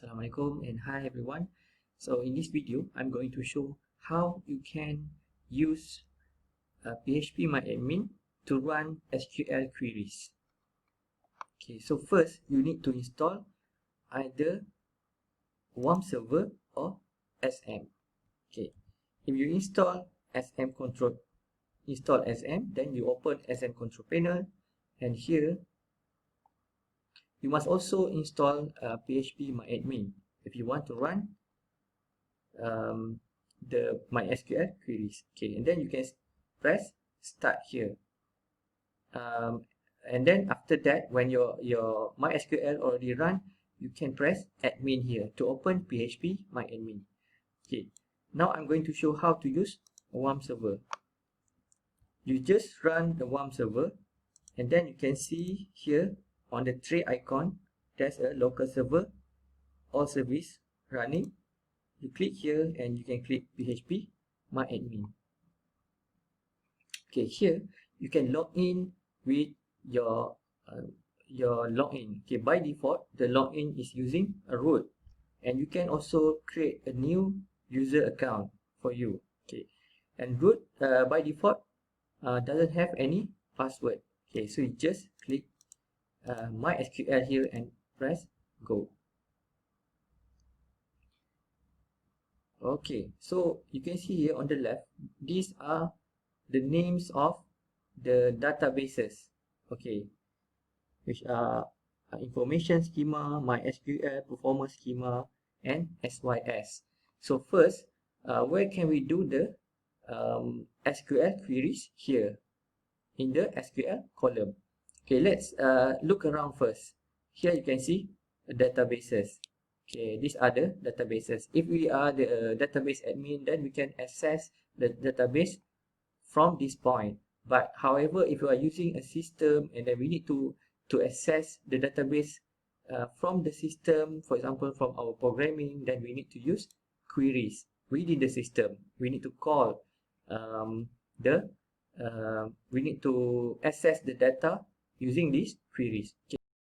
Assalamualaikum and hi everyone. So in this video I'm going to show how you can use phpMyAdmin to run SQL queries. Okay, so first you need to install either WARM server or SM. Okay, if you install SM, then you open SM control panel, and here you must also install phpMyAdmin if you want to run the MySQL queries. Okay, and then you can press start here. And then after that, when your MySQL already run, you can press admin here to open phpMyAdmin. Okay, now I'm going to show how to use a WARM server. You just run the WARM server, and then you can see here on the tray icon, there's a local server, all service running. You click here and you can click phpMyAdmin. Okay, here you can log in with your login. Okay, by default the login is using a root, and you can also create a new user account for you. Okay, and root by default doesn't have any password. Okay, so you just click MySQL here and press go. Okay, so you can see here on the left, these are the names of the databases, okay, which are information schema, MySQL, performance schema, and SYS. So first, where can we do the SQL queries? Here in the SQL column. Okay, let's look around first. Here you can see databases. Okay, these are the databases. If we are the database admin, then we can access the database from this point. But however, if you are using a system and then we need to access the database from the system, for example from our programming, then we need to use queries within the system. We need to call we need to access the data using these queries. Okay.